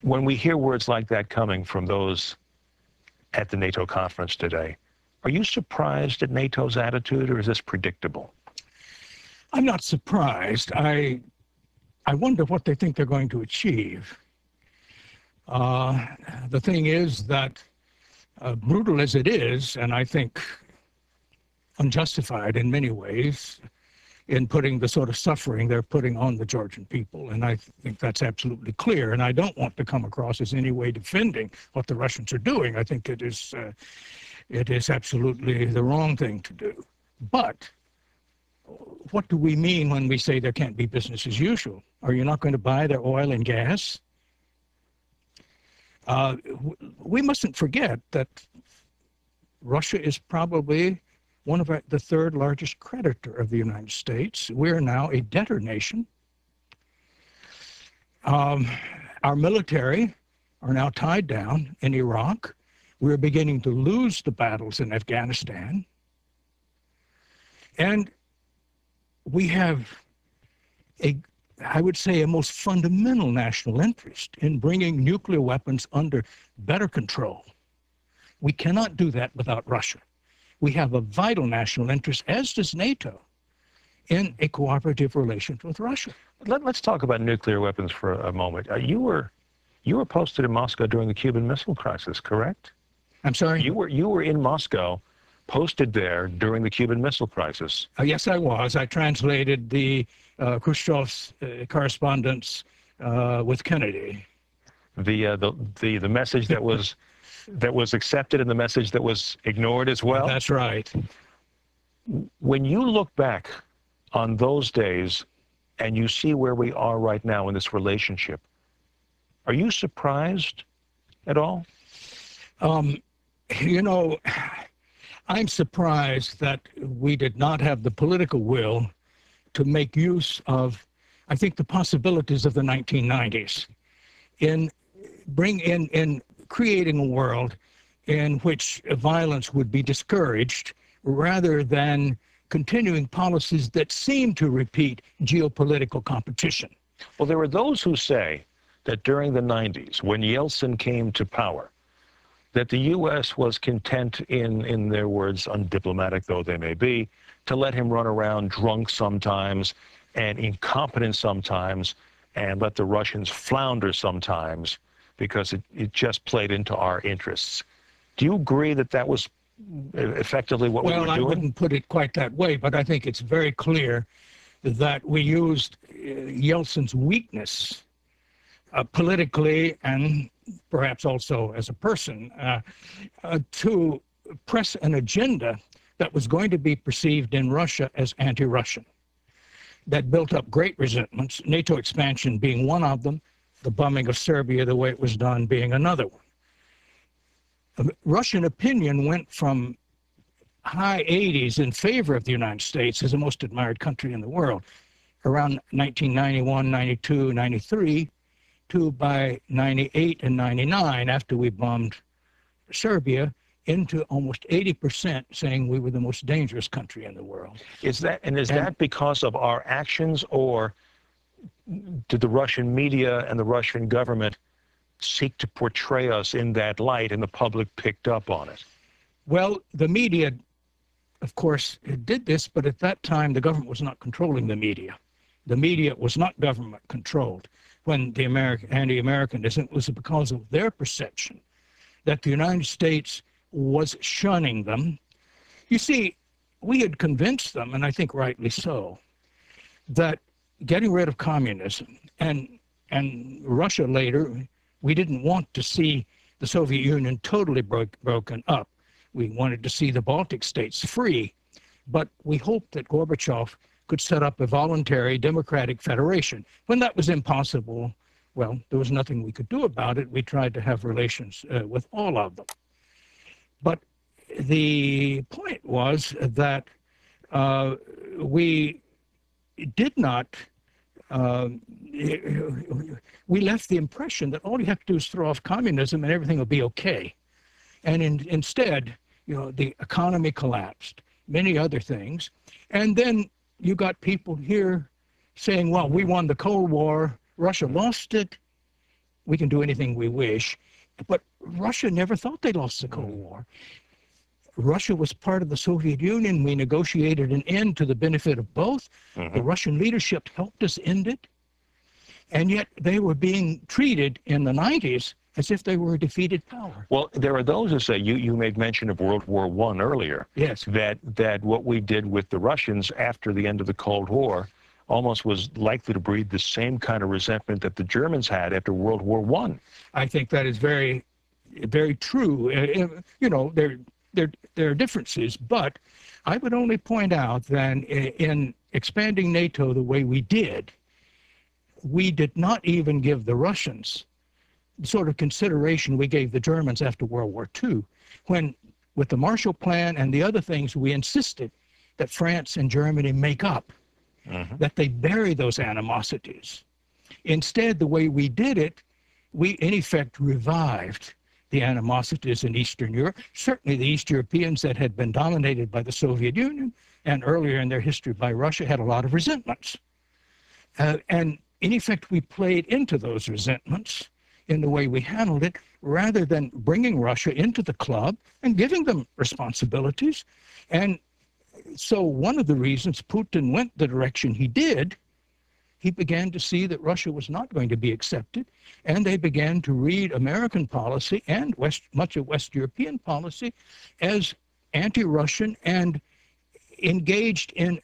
when we hear words like that coming from those at the NATO conference today, are you surprised at NATO's attitude, or is this predictable? I'm not surprised. I wonder what they think they're going to achieve. The thing is that, brutal as it is, and I think unjustified in many ways, in putting the sort of suffering they're putting on the Georgian people, and I think that's absolutely clear. And I don't want to come across as any way defending what the Russians are doing. I think it is absolutely the wrong thing to do. But what do we mean when we say there can't be business as usual? Are you not going to buy their oil and gas? We mustn't forget that Russia is probably one of the third largest creditor of the United States. We're now a debtor nation. Our military are now tied down in Iraq. We're beginning to lose the battles in Afghanistan. And we have I would say, a most fundamental national interest in bringing nuclear weapons under better control. We cannot do that without Russia. We have a vital national interest, as does NATO, in a cooperative relation with Russia. Let's talk about nuclear weapons for a moment. You were posted in Moscow during the Cuban Missile Crisis, correct? I'm sorry? You were in Moscow, posted there during the Cuban Missile Crisis. Yes, I was. I translated the Khrushchev's correspondence with Kennedy. The message that was accepted and the message that was ignored as well? That's right. When you look back on those days and you see where we are right now in this relationship, are you surprised at all? You know, I'm surprised that we did not have the political will to make use of, I think, the possibilities of the 1990s in creating a world in which violence would be discouraged rather than continuing policies that seem to repeat geopolitical competition. Well, there are those who say that during the 90s, when Yeltsin came to power, that the U.S. was content, in their words, undiplomatic though they may be, to let him run around drunk sometimes and incompetent sometimes and let the Russians flounder sometimes because it just played into our interests. Do you agree that that was effectively what we were doing? Well, I wouldn't put it quite that way, but I think it's very clear that we used Yeltsin's weakness politically and perhaps also as a person to press an agenda that was going to be perceived in Russia as anti-Russian, that built up great resentments, NATO expansion being one of them, the bombing of Serbia, the way it was done, being another one. Russian opinion went from high 80s in favor of the United States as the most admired country in the world around 1991, 92, 93, to by 98 and 99, after we bombed Serbia, into almost 80% saying we were the most dangerous country in the world. Is that because of our actions, or did the Russian media and the Russian government seek to portray us in that light and the public picked up on it? Well, the media, of course, did this, but at that time the government was not controlling the media. The media was not government controlled. When the anti-Americanism was because of their perception that the United States was shunning them. You see, we had convinced them, and I think rightly so, that getting rid of communism and Russia later, we didn't want to see the Soviet Union totally broken up. We wanted to see the Baltic states free, but we hoped that Gorbachev could set up a voluntary democratic federation. When that was impossible, well, there was nothing we could do about it. We tried to have relations with all of them. But the point was that we did not, we left the impression that all you have to do is throw off communism and everything will be okay. And instead, you know, the economy collapsed, many other things. And then you got people here saying, well, we won the Cold War, Russia lost it, we can do anything we wish. But Russia never thought they lost the Cold War. Russia was part of the Soviet Union. We negotiated an end to the benefit of both. The Russian leadership helped us end it. And yet they were being treated in the 90s as if they were a defeated power. Well, there are those who say, you made mention of World War I earlier, yes, that what we did with the Russians after the end of the Cold War almost was likely to breed the same kind of resentment that the Germans had after World War I. I think that is very, very true. You know, there are differences, but I would only point out that in expanding NATO the way we did not even give the Russians the sort of consideration we gave the Germans after World War II, when with the Marshall Plan and the other things, we insisted that France and Germany make up, that they bury those animosities. Instead, the way we did it, we in effect revived the animosities in Eastern Europe. Certainly the East Europeans that had been dominated by the Soviet Union and earlier in their history by Russia had a lot of resentments. And in effect, we played into those resentments in the way we handled it, rather than bringing Russia into the club and giving them responsibilities. And so one of the reasons Putin went the direction he did, he began to see that Russia was not going to be accepted, and they began to read American policy and much of West European policy as anti-Russian and engaged in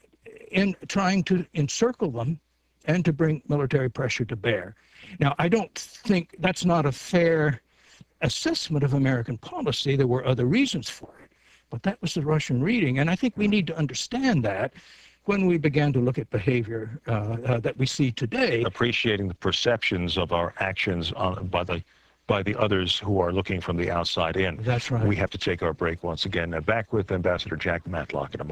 trying to encircle them and to bring military pressure to bear. Now, I don't think that's not a fair assessment of American policy. There were other reasons for it, but that was the Russian reading, and I think we need to understand that when we began to look at behavior that we see today. Appreciating the perceptions of our actions by the others who are looking from the outside in. That's right. We have to take our break once again. Back with Ambassador Jack Matlock in a moment.